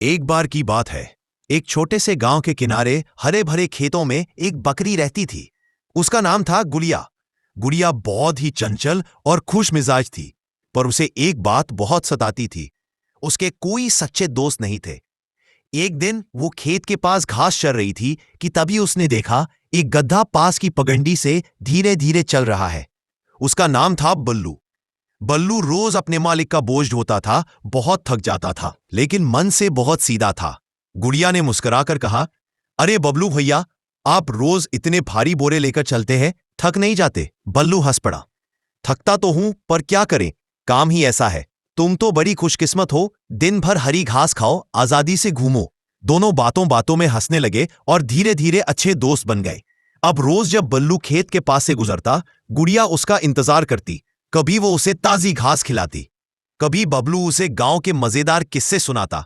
एक बार की बात है। एक छोटे से गांव के किनारे हरे भरे खेतों में एक बकरी रहती थी। उसका नाम था गुड़िया। गुड़िया बहुत ही चंचल और खुश मिजाज थी, पर उसे एक बात बहुत सताती थी। उसके कोई सच्चे दोस्त नहीं थे। एक दिन वो खेत के पास घास चर रही थी कि तभी उसने देखा एक गधा पास की पगडंडी से धीरे धीरे चल रहा है। उसका नाम था बल्लू। बल्लू रोज अपने मालिक का बोझ ढोता था, बहुत थक जाता था, लेकिन मन से बहुत सीधा था। गुड़िया ने मुस्कुराकर कहा, अरे बबलू भैया, आप रोज इतने भारी बोरे लेकर चलते हैं, थक नहीं जाते? बल्लू हंस पड़ा। थकता तो हूं, पर क्या करें, काम ही ऐसा है। तुम तो बड़ी खुशकिस्मत हो, दिन भर हरी घास खाओ, आजादी से घूमो। दोनों बातों बातों में हंसने लगे और धीरे धीरे अच्छे दोस्त बन गए। अब रोज जब बल्लू खेत के पास से गुजरता, गुड़िया उसका इंतजार करती। कभी वो उसे ताजी घास खिलाती, कभी बबलू उसे गांव के मजेदार किस्से सुनाता।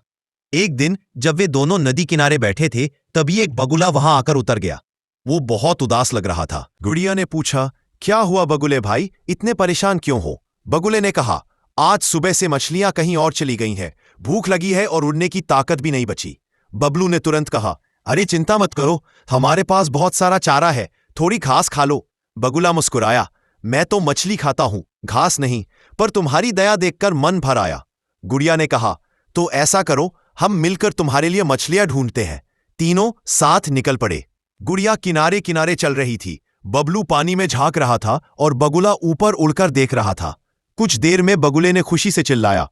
एक दिन जब वे दोनों नदी किनारे बैठे थे, तभी एक बगुला वहां आकर उतर गया। वो बहुत उदास लग रहा था। गुड़िया ने पूछा, क्या हुआ बगुले भाई, इतने परेशान क्यों हो? बगुले ने कहा, आज सुबह से मछलियां कहीं और चली गई हैं, भूख लगी है और उड़ने की ताकत भी नहीं बची। बबलू ने तुरंत कहा, अरे चिंता मत करो, हमारे पास बहुत सारा चारा है, थोड़ी घास खा लो। बगुला मुस्कुराया, मैं तो मछली खाता हूं, घास नहीं, पर तुम्हारी दया देखकर मन भर आया। गुड़िया ने कहा, तो ऐसा करो, हम मिलकर तुम्हारे लिए मछलियां ढूंढते हैं। तीनों साथ निकल पड़े। गुड़िया किनारे किनारे चल रही थी, बबलू पानी में झांक रहा था और बगुला ऊपर उड़कर देख रहा था। कुछ देर में बगुले ने खुशी से चिल्लाया,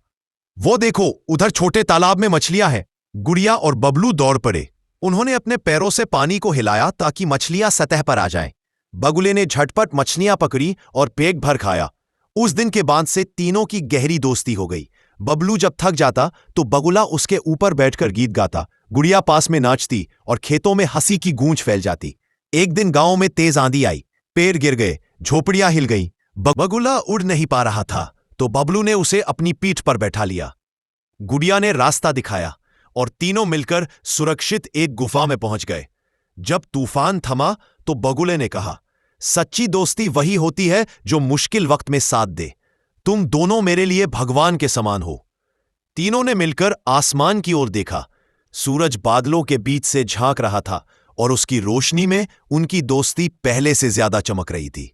वो देखो, उधर छोटे तालाब में मछलियां हैं। गुड़िया और बबलू दौड़ पड़े। उन्होंने अपने पैरों से पानी को हिलाया ताकि मछलियां सतह पर आ जाएं। बगुले ने झटपट मछलियां पकड़ी और पेट भर खाया। उस दिन के बाद से तीनों की गहरी दोस्ती हो गई। बबलू जब थक जाता तो बगुला उसके ऊपर बैठकर गीत गाता, गुड़िया पास में नाचती और खेतों में हंसी की गूंज फैल जाती। एक दिन गांव में तेज आंधी आई, पेड़ गिर गए, झोपड़ियां हिल गईं। बगुला उड़ नहीं पा रहा था, तो बबलू ने उसे अपनी पीठ पर बैठा लिया। गुड़िया ने रास्ता दिखाया और तीनों मिलकर सुरक्षित एक गुफा में पहुंच गए। जब तूफान थमा तो बगुले ने कहा, सच्ची दोस्ती वही होती है जो मुश्किल वक्त में साथ दे। तुम दोनों मेरे लिए भगवान के समान हो। तीनों ने मिलकर आसमान की ओर देखा। सूरज बादलों के बीच से झांक रहा था और उसकी रोशनी में उनकी दोस्ती पहले से ज्यादा चमक रही थी।